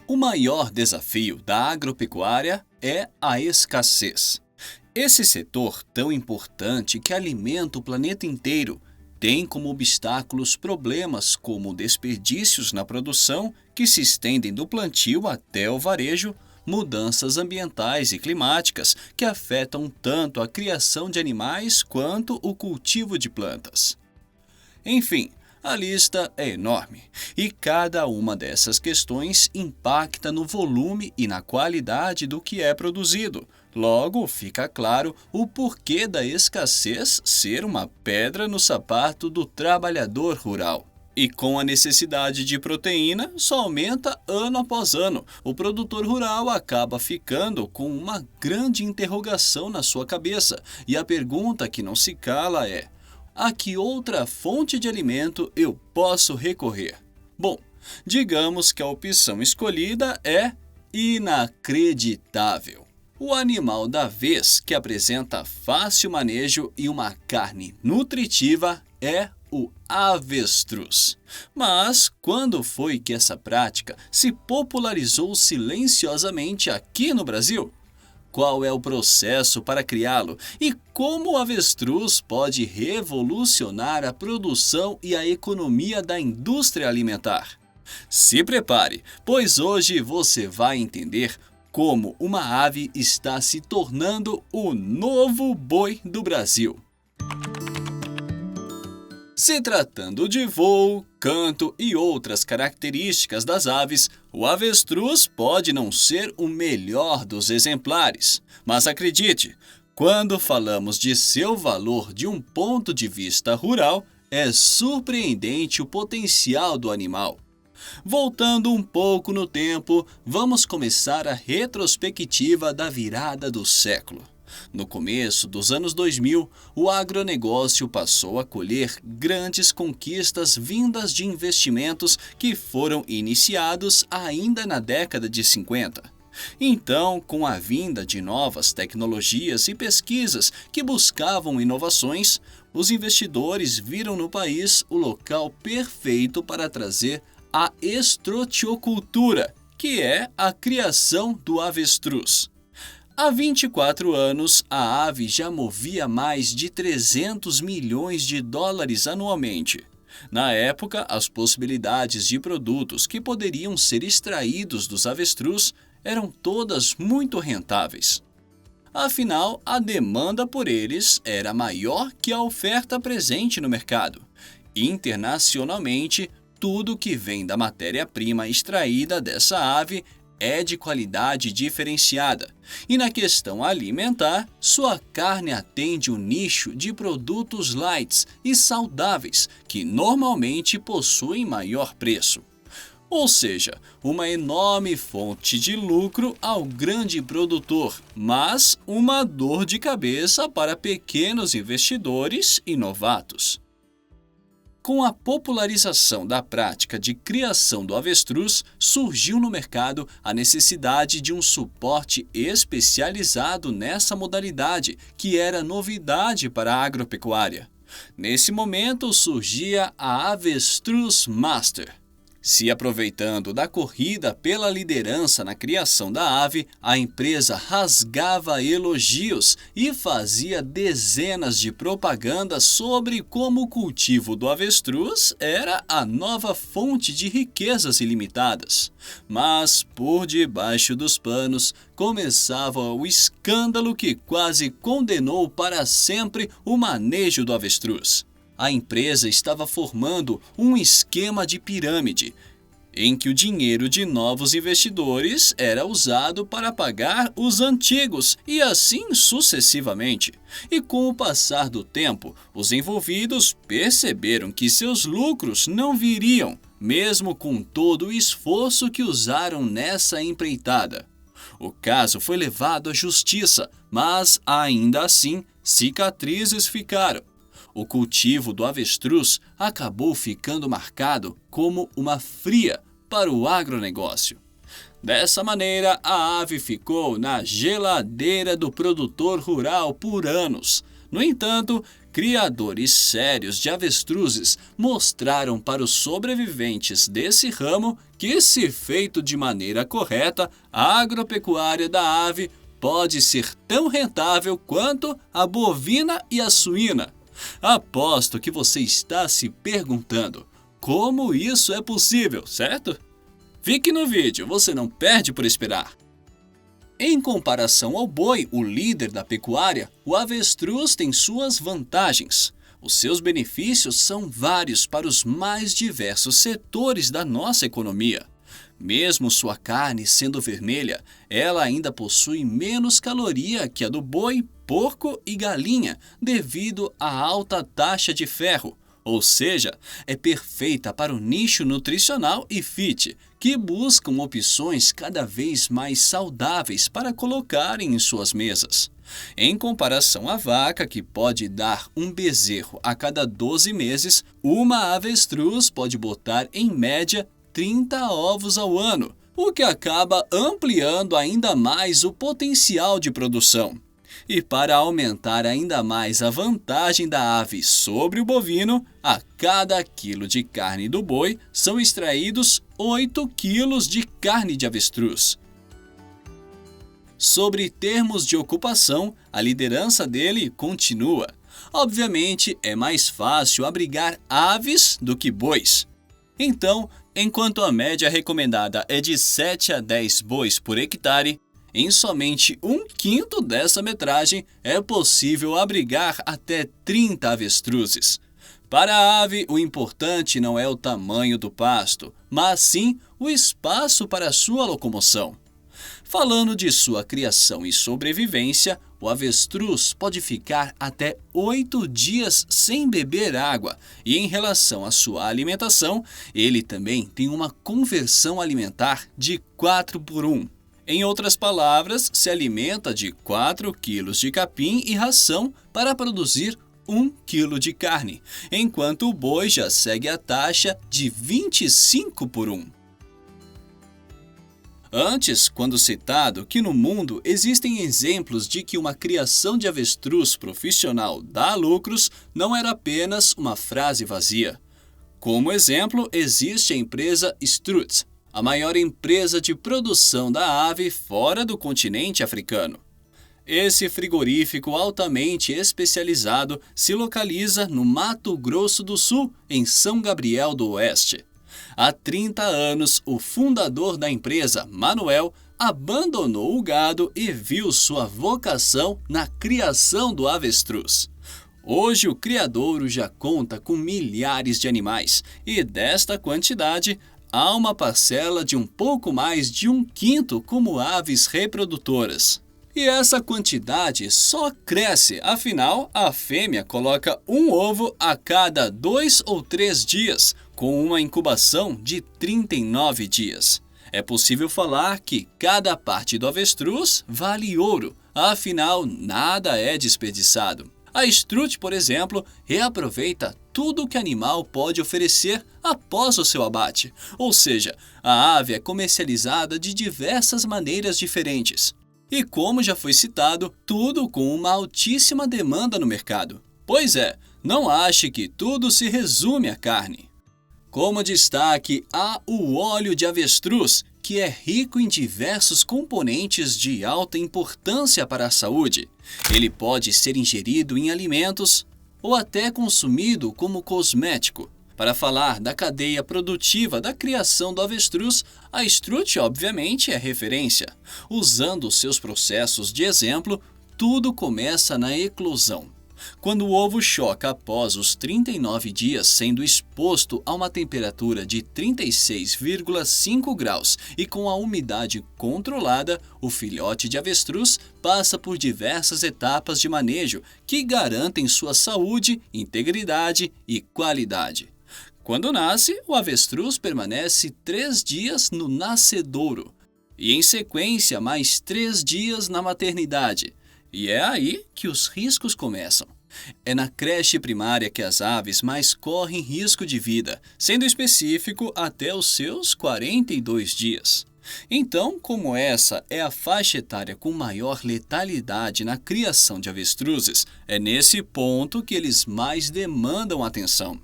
O maior desafio da agropecuária é a escassez. Esse setor tão importante que alimenta o planeta inteiro tem como obstáculos problemas como desperdícios na produção, que se estendem do plantio até o varejo, mudanças ambientais e climáticas que afetam tanto a criação de animais quanto o cultivo de plantas. Enfim, a lista é enorme e cada uma dessas questões impacta no volume e na qualidade do que é produzido. Logo, fica claro o porquê da escassez ser uma pedra no sapato do trabalhador rural. E com a necessidade de proteína, só aumenta ano após ano. O produtor rural acaba ficando com uma grande interrogação na sua cabeça. E a pergunta que não se cala é: a que outra fonte de alimento eu posso recorrer? Bom, digamos que a opção escolhida é inacreditável. O animal da vez que apresenta fácil manejo e uma carne nutritiva é o avestruz. Mas quando foi que essa prática se popularizou silenciosamente aqui no Brasil? Qual é o processo para criá-lo e como o avestruz pode revolucionar a produção e a economia da indústria alimentar? Se prepare, pois hoje você vai entender como uma ave está se tornando o novo boi do Brasil. Se tratando de voo, canto e outras características das aves, o avestruz pode não ser o melhor dos exemplares. Mas acredite, quando falamos de seu valor de um ponto de vista rural, é surpreendente o potencial do animal. Voltando um pouco no tempo, vamos começar a retrospectiva da virada do século. No começo dos anos 2000, o agronegócio passou a colher grandes conquistas vindas de investimentos que foram iniciados ainda na década de 50. Então, com a vinda de novas tecnologias e pesquisas que buscavam inovações, os investidores viram no país o local perfeito para trazer a estrotiocultura, que é a criação do avestruz. Há 24 anos, a ave já movia mais de 300 milhões de dólares anualmente. Na época, as possibilidades de produtos que poderiam ser extraídos dos avestruz eram todas muito rentáveis. Afinal, a demanda por eles era maior que a oferta presente no mercado. Internacionalmente, tudo que vem da matéria-prima extraída dessa ave é de qualidade diferenciada, e na questão alimentar, sua carne atende o nicho de produtos light e saudáveis, que normalmente possuem maior preço. Ou seja, uma enorme fonte de lucro ao grande produtor, mas uma dor de cabeça para pequenos investidores e novatos. Com a popularização da prática de criação do avestruz, surgiu no mercado a necessidade de um suporte especializado nessa modalidade, que era novidade para a agropecuária. Nesse momento surgia a Avestruz Master. Se aproveitando da corrida pela liderança na criação da ave, a empresa rasgava elogios e fazia dezenas de propagandas sobre como o cultivo do avestruz era a nova fonte de riquezas ilimitadas. Mas, por debaixo dos panos, começava o escândalo que quase condenou para sempre o manejo do avestruz. A empresa estava formando um esquema de pirâmide, em que o dinheiro de novos investidores era usado para pagar os antigos e assim sucessivamente. E com o passar do tempo, os envolvidos perceberam que seus lucros não viriam, mesmo com todo o esforço que usaram nessa empreitada. O caso foi levado à justiça, mas ainda assim, cicatrizes ficaram. O cultivo do avestruz acabou ficando marcado como uma fria para o agronegócio. Dessa maneira, a ave ficou na geladeira do produtor rural por anos. No entanto, Criadores sérios de avestruzes mostraram para os sobreviventes desse ramo que, se feito de maneira correta, a agropecuária da ave pode ser tão rentável quanto a bovina e a suína. Aposto que você está se perguntando como isso é possível, certo? Fique no vídeo, você não perde por esperar. Em comparação ao boi, o líder da pecuária, o avestruz tem suas vantagens. Os seus benefícios são vários para os mais diversos setores da nossa economia. Mesmo sua carne sendo vermelha, ela ainda possui menos caloria que a do boi, porco e galinha, devido à alta taxa de ferro. Ou seja, é perfeita para o nicho nutricional e fit, que buscam opções cada vez mais saudáveis para colocarem em suas mesas. Em comparação à vaca, que pode dar um bezerro a cada 12 meses, uma avestruz pode botar em média 30 ovos ao ano, o que acaba ampliando ainda mais o potencial de produção. E para aumentar ainda mais a vantagem da ave sobre o bovino, a cada quilo de carne do boi são extraídos 8 quilos de carne de avestruz. Sobre termos de ocupação, a liderança dele continua. Obviamente, é mais fácil abrigar aves do que bois. Então, enquanto a média recomendada é de 7 a 10 bois por hectare, em somente 1/5 dessa metragem é possível abrigar até 30 avestruzes. Para a ave, o importante não é o tamanho do pasto, mas sim o espaço para sua locomoção. Falando de sua criação e sobrevivência, o avestruz pode ficar até 8 dias sem beber água, e em relação à sua alimentação, ele também tem uma conversão alimentar de 4:1. Em outras palavras, se alimenta de 4 quilos de capim e ração para produzir 1 quilo de carne, enquanto o boi já segue a taxa de 25:1. Antes, quando citado que no mundo existem exemplos de que uma criação de avestruz profissional dá lucros, não era apenas uma frase vazia. Como exemplo, existe a empresa Struts, a maior empresa de produção da ave fora do continente africano. Esse frigorífico altamente especializado se localiza no Mato Grosso do Sul, em São Gabriel do Oeste. Há 30 anos, o fundador da empresa, Manuel, abandonou o gado e viu sua vocação na criação do avestruz. Hoje, o criadouro já conta com milhares de animais e, desta quantidade, há uma parcela de um pouco mais de 1/5 como aves reprodutoras. E essa quantidade só cresce, afinal, a fêmea coloca um ovo a cada 2 ou 3 dias, com uma incubação de 39 dias. É possível falar que cada parte do avestruz vale ouro, afinal, nada é desperdiçado. A Strut, por exemplo, reaproveita tudo o que o animal pode oferecer após o seu abate, ou seja, a ave é comercializada de diversas maneiras diferentes. E como já foi citado, tudo com uma altíssima demanda no mercado. Pois é, não ache que tudo se resume à carne. Como destaque, há o óleo de avestruz, que é rico em diversos componentes de alta importância para a saúde. Ele pode ser ingerido em alimentos ou até consumido como cosmético. Para falar da cadeia produtiva da criação do avestruz, a Strut obviamente é referência. Usando seus processos de exemplo, tudo começa na eclosão. Quando o ovo choca após os 39 dias sendo exposto a uma temperatura de 36,5 graus e com a umidade controlada, o filhote de avestruz passa por diversas etapas de manejo que garantem sua saúde, integridade e qualidade. Quando nasce, o avestruz permanece 3 dias no nascedouro e, em sequência, mais 3 dias na maternidade. E é aí que os riscos começam. É na creche primária que as aves mais correm risco de vida, sendo específico até os seus 42 dias. Então, como essa é a faixa etária com maior letalidade na criação de avestruzes, é nesse ponto que eles mais demandam atenção.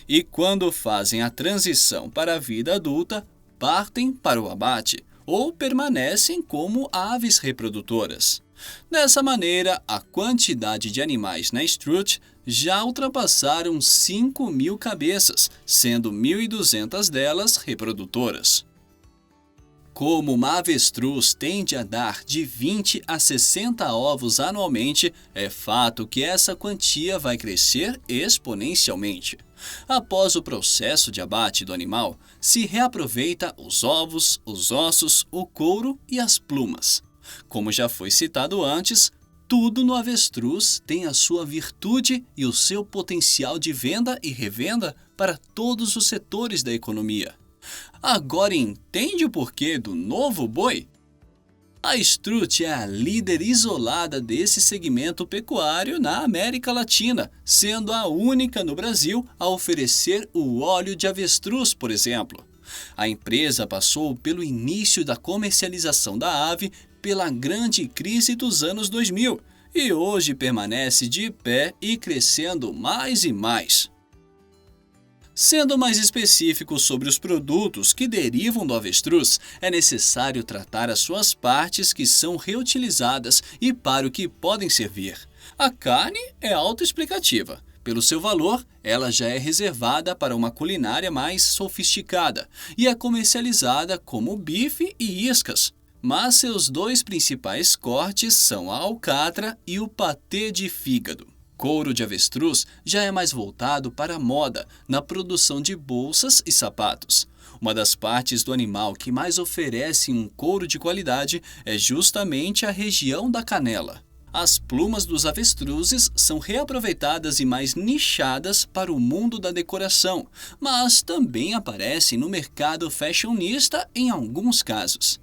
E quando fazem a transição para a vida adulta, partem para o abate ou permanecem como aves reprodutoras. Dessa maneira, a quantidade de animais na Struth já ultrapassaram 5.000 cabeças, sendo 1.200 delas reprodutoras. Como uma avestruz tende a dar de 20 a 60 ovos anualmente, é fato que essa quantia vai crescer exponencialmente. Após o processo de abate do animal, se reaproveita os ovos, os ossos, o couro e as plumas. Como já foi citado antes, tudo no avestruz tem a sua virtude e o seu potencial de venda e revenda para todos os setores da economia. Agora entende o porquê do novo boi? A Struth é a líder isolada desse segmento pecuário na América Latina, sendo a única no Brasil a oferecer o óleo de avestruz, por exemplo. A empresa passou pelo início da comercialização da ave pela grande crise dos anos 2000 e hoje permanece de pé e crescendo mais e mais. Sendo mais específico sobre os produtos que derivam do avestruz, é necessário tratar as suas partes que são reutilizadas e para o que podem servir. A carne é autoexplicativa. Pelo seu valor, ela já é reservada para uma culinária mais sofisticada e é comercializada como bife e iscas. Mas seus dois principais cortes são a alcatra e o patê de fígado. Couro de avestruz já é mais voltado para a moda, na produção de bolsas e sapatos. Uma das partes do animal que mais oferece um couro de qualidade é justamente a região da canela. As plumas dos avestruzes são reaproveitadas e mais nichadas para o mundo da decoração, mas também aparecem no mercado fashionista em alguns casos.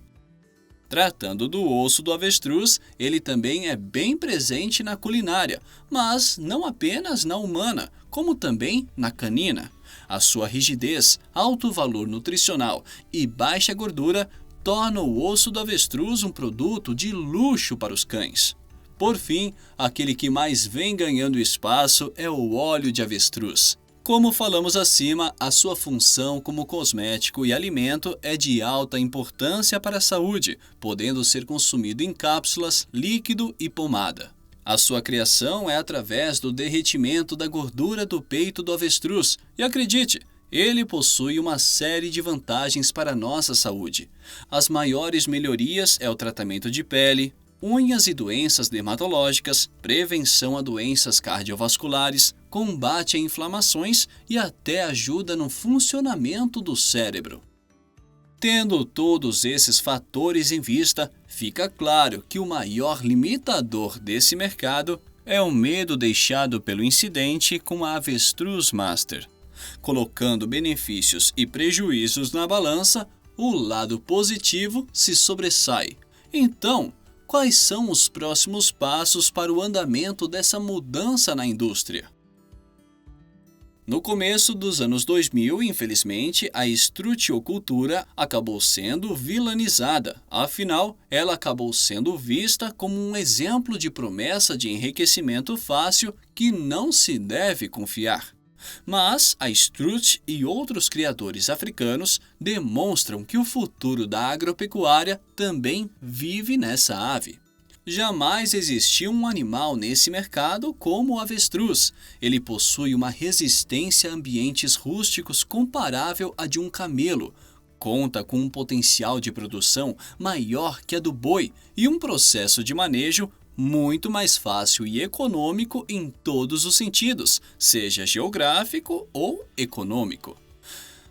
Tratando do osso do avestruz, ele também é bem presente na culinária, mas não apenas na humana, como também na canina. A sua rigidez, alto valor nutricional e baixa gordura tornam o osso do avestruz um produto de luxo para os cães. Por fim, aquele que mais vem ganhando espaço é o óleo de avestruz. Como falamos acima, a sua função como cosmético e alimento é de alta importância para a saúde, podendo ser consumido em cápsulas, líquido e pomada. A sua criação é através do derretimento da gordura do peito do avestruz e, acredite, ele possui uma série de vantagens para a nossa saúde. As maiores melhorias é o tratamento de pele, unhas e doenças dermatológicas, prevenção a doenças cardiovasculares, combate a inflamações e até ajuda no funcionamento do cérebro. Tendo todos esses fatores em vista, fica claro que o maior limitador desse mercado é o medo deixado pelo incidente com a Avestruz Master. Colocando benefícios e prejuízos na balança, o lado positivo se sobressai. Então, quais são os próximos passos para o andamento dessa mudança na indústria? No começo dos anos 2000, infelizmente, a estrutiocultura acabou sendo vilanizada. Afinal, ela acabou sendo vista como um exemplo de promessa de enriquecimento fácil que não se deve confiar. Mas a Struth e outros criadores africanos demonstram que o futuro da agropecuária também vive nessa ave. Jamais existiu um animal nesse mercado como o avestruz. Ele possui uma resistência a ambientes rústicos comparável à de um camelo, conta com um potencial de produção maior que a do boi e um processo de manejo muito mais fácil e econômico em todos os sentidos, seja geográfico ou econômico.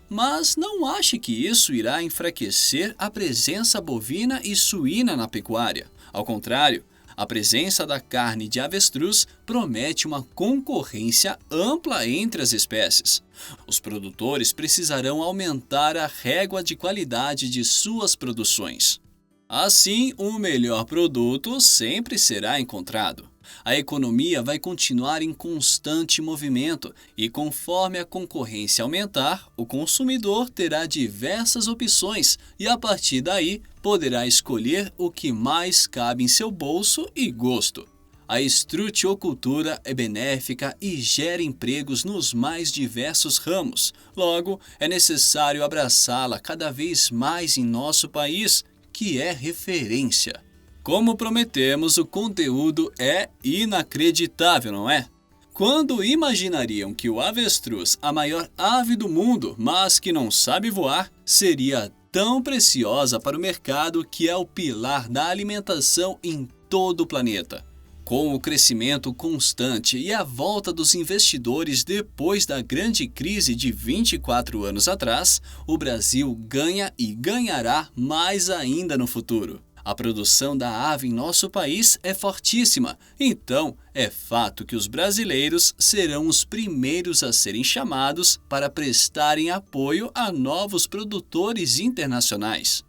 Mas não ache que isso irá enfraquecer a presença bovina e suína na pecuária. Ao contrário, a presença da carne de avestruz promete uma concorrência ampla entre as espécies. Os produtores precisarão aumentar a régua de qualidade de suas produções. Assim, o melhor produto sempre será encontrado. A economia vai continuar em constante movimento e, conforme a concorrência aumentar, o consumidor terá diversas opções e, a partir daí, poderá escolher o que mais cabe em seu bolso e gosto. A estrutiocultura é benéfica e gera empregos nos mais diversos ramos. Logo, é necessário abraçá-la cada vez mais em nosso país, que é referência. Como prometemos, o conteúdo é inacreditável, não é? Quando imaginariam que o avestruz, a maior ave do mundo, mas que não sabe voar, seria tão preciosa para o mercado que é o pilar da alimentação em todo o planeta? Com o crescimento constante e a volta dos investidores depois da grande crise de 24 anos atrás, o Brasil ganha e ganhará mais ainda no futuro. A produção da ave em nosso país é fortíssima, então é fato que os brasileiros serão os primeiros a serem chamados para prestarem apoio a novos produtores internacionais.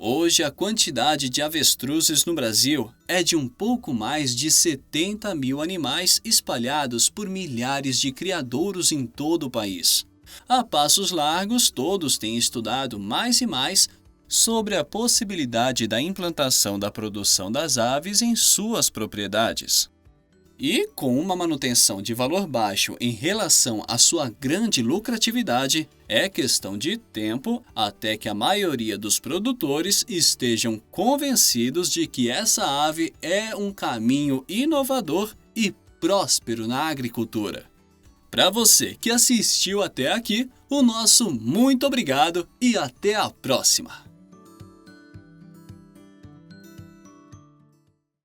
Hoje, a quantidade de avestruzes no Brasil é de um pouco mais de 70 mil animais espalhados por milhares de criadouros em todo o país. A passos largos, todos têm estudado mais e mais sobre a possibilidade da implantação da produção das aves em suas propriedades. E, com uma manutenção de valor baixo em relação à sua grande lucratividade, é questão de tempo até que a maioria dos produtores estejam convencidos de que essa ave é um caminho inovador e próspero na agricultura. Para você que assistiu até aqui, o nosso muito obrigado e até a próxima!